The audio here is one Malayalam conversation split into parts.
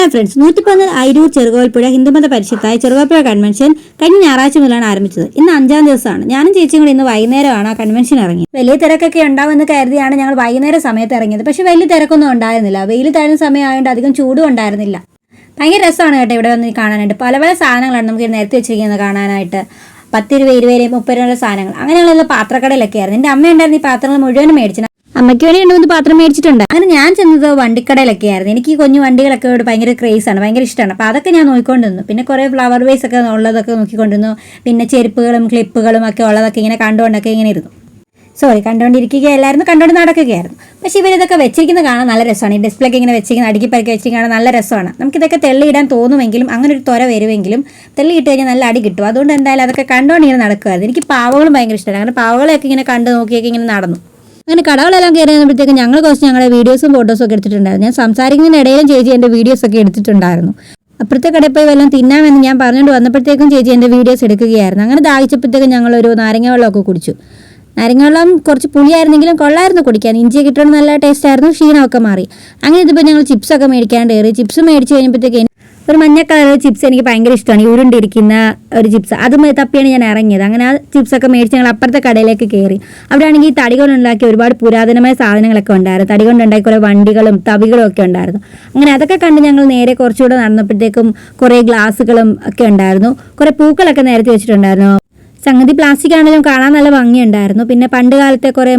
ഹായ് ഫ്രണ്ട്സ്, 111 അയിരൂർ ചെറുകോൽപ്പുഴ ഹിന്ദുമത പരിഷത്തായ ചെറുകോൽപ്പുഴ കൺവെൻഷൻ കഴിഞ്ഞ ഞായറാഴ്ച മുതലാണ് ആരംഭിച്ചത്. ഇന്ന് 5-ാം ദിവസമാണ്. ഞാനും ചേച്ചിയും കൂടി ഇന്ന് വൈകുന്നേരമാണ് ആ കൺവെൻഷൻ ഇറങ്ങിയത്. വലിയ തിരക്കൊക്കെ ഉണ്ടാവുമെന്ന് കരുതിയാണ് ഞങ്ങൾ വൈകുന്നേരം സമയത്ത് ഇറങ്ങിയത്. പക്ഷെ വലിയ തിരക്കൊന്നും ഉണ്ടായിരുന്നില്ല. വെയിൽ താഴ്ന്ന സമയമായതുകൊണ്ട് അധികം ചൂടും ഉണ്ടായിരുന്നില്ല. ഭയങ്കര രസമാണ് കേട്ടോ ഇവിടെ വന്ന് കാണാനായിട്ട്. പല പല സാധനങ്ങളാണ് നമുക്ക് നിരത്തി വെച്ചിരിക്കുന്നത് കാണാനായിട്ട്. 10 രൂപ, 20 രൂപ, 30 രൂപ സാധനങ്ങൾ അങ്ങനെയുള്ള പാത്രക്കടയിലൊക്കെ ആയിരുന്നു. എൻ്റെ അമ്മ ഉണ്ടായിരുന്നു ഈ പാത്രങ്ങൾ മുഴുവനും മേടിച്ചത്. അമ്മയ്ക്ക് വേണ്ടി 2-3 പാത്രം മേടിച്ചിട്ടുണ്ട്. അങ്ങനെ ഞാൻ ചെന്നത് വണ്ടിക്കടയിലൊക്കെ ആയിരുന്നു. എനിക്ക് ഈ കുഞ്ഞു വണ്ടികളൊക്കെ ഭയങ്കര ക്രേസാണ്, ഭയങ്കര ഇഷ്ടമാണ്. അപ്പോൾ അതൊക്കെ ഞാൻ നോക്കിക്കൊണ്ടിരുന്നു. പിന്നെ കുറേ ഫ്ലവർ വേസ് ഒക്കെ ഉള്ളതൊക്കെ നോക്കിക്കൊണ്ടിരുന്നു. പിന്നെ ചെരുപ്പുകളും ക്ലിപ്പുകളും ഒക്കെ ഉള്ളതൊക്കെ ഇങ്ങനെ കണ്ടുകൊണ്ടൊക്കെ ഇങ്ങനെ ഇരുന്നു. കണ്ടുകൊണ്ടിരിക്കുകയല്ലായിരുന്നു, കണ്ടുകൊണ്ട് നടക്കുകയായിരുന്നു. പക്ഷേ ഇവരിതൊക്കെ വെച്ചിരിക്കുന്നത് കാണാൻ നല്ല രസമാണ്. ഈ ഡിസ്പ്ലേക്ക് ഇങ്ങനെ വെച്ചിരിക്കുന്ന അടുക്കി പരക്കി വെച്ചിരിക്കുന്നത് നല്ല രസമാണ്. നമുക്കിതൊക്കെ തെള്ളിയിടാൻ തോന്നുമെങ്കിലും അങ്ങനെ ഒരു ത്വര വരുമെങ്കിലും തെള്ളിയിട്ട് കഴിഞ്ഞാൽ നല്ല അടി കിട്ടും. അതുകൊണ്ട് എന്തായാലും അതൊക്കെ കണ്ടുകൊണ്ട് ഇങ്ങനെ നടക്കുമായിരുന്നു. എനിക്ക് പാവകളും ഭയങ്കര ഇഷ്ടമാണ്. അങ്ങനെ പാവകളെയൊക്കെ ഇങ്ങനെ കണ്ട് നോക്കിയൊക്കെ ഇങ്ങനെ നടന്നു. അങ്ങനെ കടകളെല്ലാം കയറി വന്നപ്പോഴത്തേക്ക് ഞങ്ങൾ കുറച്ച് ഞങ്ങളുടെ വീഡിയോസും ഫോട്ടോസും ഒക്കെ എടുത്തിട്ടുണ്ടായിരുന്നു. ഞാൻ സംസാരിക്കുന്നതിനിടയിലും ചേച്ചി എൻ്റെ വീഡിയോസൊക്കെ എടുത്തിട്ടുണ്ടായിരുന്നു. അപ്പുറത്തെ കടയിൽ പോയി വല്ലതും തിന്നാമെന്ന് ഞാൻ പറഞ്ഞുകൊണ്ട് വന്നപ്പോഴത്തേക്കും ചേച്ചി എൻ്റെ വീഡിയോസ് എടുക്കുകയായിരുന്നു. അങ്ങനെ ദാഹിച്ചപ്പോഴത്തേക്കും ഞങ്ങളൊരു നാരങ്ങ വെള്ളമൊക്കെ കുടിച്ചു. നാരങ്ങ വെള്ളം കുറച്ച് പുളിയായിരുന്നെങ്കിലും കൊള്ളായിരുന്നു കുടിക്കാൻ. ഇഞ്ചിയൊക്കെ ഇട്ടിട്ട് നല്ല ടേസ്റ്റ് ആയിരുന്നു. ക്ഷീണമൊക്കെ മാറി. അങ്ങനെ ഇതിപ്പോൾ ഞങ്ങൾ ചിപ്സൊക്കെ മേടിക്കാണ്ട് കയറി. ചിപ്സ് മേടിച്ച് കഴിഞ്ഞപ്പോഴത്തേക്ക് ഒരു മഞ്ഞ കളർ ചിപ്സ് എനിക്ക് ഭയങ്കര ഇഷ്ടമാണ്. ഉരുണ്ടിരിക്കുന്ന ഒരു ചിപ്സ് അത് തപ്പിയാണ് ഞാൻ ഇറങ്ങിയത്. അങ്ങനെ ആ ചിപ്സൊക്കെ മേടിച്ച് ഞങ്ങൾ അപ്പുറത്തെ കടയിലേക്ക് കയറി. അവിടെയാണെങ്കിൽ ഈ തടി കൊണ്ടുണ്ടാക്കിയ ഒരുപാട് പുരാതനമായ സാധനങ്ങളൊക്കെ ഉണ്ടായിരുന്നു. തടി കൊണ്ടുണ്ടാക്കിയ കുറേ വണ്ടികളും തവികളും ഒക്കെ ഉണ്ടായിരുന്നു. അങ്ങനെ അതൊക്കെ കണ്ട് ഞങ്ങൾ നേരെ കുറച്ചുകൂടെ നടന്നപ്പോഴത്തേക്കും കുറേ ഗ്ലാസ്സുകളും ഒക്കെ ഉണ്ടായിരുന്നു. കുറേ പൂക്കളൊക്കെ നേരത്തെ വെച്ചിട്ടുണ്ടായിരുന്നു. സംഗതി പ്ലാസ്റ്റിക് ആണെങ്കിലും കാണാൻ നല്ല ഭംഗിയുണ്ടായിരുന്നു. പിന്നെ പണ്ട് കാലത്തെ കുറേ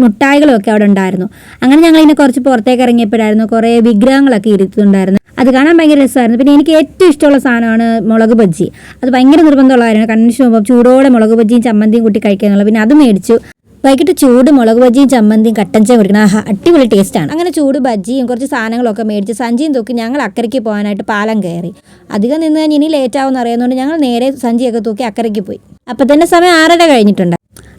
മുട്ടായികളൊക്കെ അവിടെ ഉണ്ടായിരുന്നു. അങ്ങനെ ഞങ്ങളിങ്ങനെ കുറച്ച് പുറത്തേക്ക് ഇറങ്ങിയപ്പോഴായിരുന്നു കുറേ വിഗ്രഹങ്ങളൊക്കെ ഇരുത്തുന്നുണ്ടായിരുന്നു. അത് കാണാൻ ഭയങ്കര രസമായിരുന്നു. പിന്നെ എനിക്ക് ഏറ്റവും ഇഷ്ടമുള്ള സാധനമാണ് മുളക് ബജ്ജി. അത് ഭയങ്കര നിർബന്ധമുള്ളതായിരുന്നു. കൺവെൻഷൻ പോകുമ്പോൾ ചൂടോടെ മുളക് ബജ്ജിയും ചമ്മന്തിയും കൂട്ടി കഴിക്കാനുള്ളത്. പിന്നെ അത് മേടിച്ചു. വൈകിട്ട് ചൂട് മുളക് ബജ്ജിയും ചമ്മന്തിയും കട്ടൻ ചായ കുടിക്കണം. അടിപൊളി ടേസ്റ്റാണ്. അങ്ങനെ ചൂട് ബജ്ജിയും കുറച്ച് സാധനങ്ങളൊക്കെ മേടിച്ച് സഞ്ചിയും തൂക്കി ഞങ്ങൾ അക്കരയ്ക്ക് പോകാനായിട്ട് പാലം കയറി. അധികം നിന്ന് കഴിഞ്ഞ് ഇനി ലേറ്റ് ആവുമെന്ന് അറിയുന്നതുകൊണ്ട് ഞങ്ങൾ നേരെ സഞ്ചിയൊക്കെ തൂക്കി അക്കരയ്ക്ക് പോയി. അപ്പോൾ തന്നെ സമയം 6:30 കഴിഞ്ഞിട്ടുണ്ട്.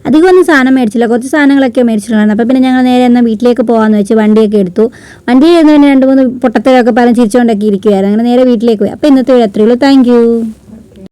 അധികം ഒന്നും സാധനം മേടിച്ചില്ല, കുറച്ച് സാധനങ്ങളൊക്കെ മേടിച്ചിട്ടുണ്ടായിരുന്നു. അപ്പോൾ പിന്നെ ഞങ്ങൾ നേരെ എന്നാൽ വീട്ടിലേക്ക് പോകാമെന്ന് വെച്ച് വണ്ടിയൊക്കെ എടുത്തു. വണ്ടിയിൽ ഇരുന്ന് 2-3 പൊട്ടത്തരൊക്കെ പറഞ്ഞ് ചിരിച്ചുകൊണ്ടൊക്കെ ഇരിക്കുമായിരുന്നു. അങ്ങനെ നേരെ വീട്ടിലേക്ക് പോയി. അപ്പോൾ ഇന്നത്തെ വീഡിയോ അത്രയേ ഉള്ളൂ. Thank you.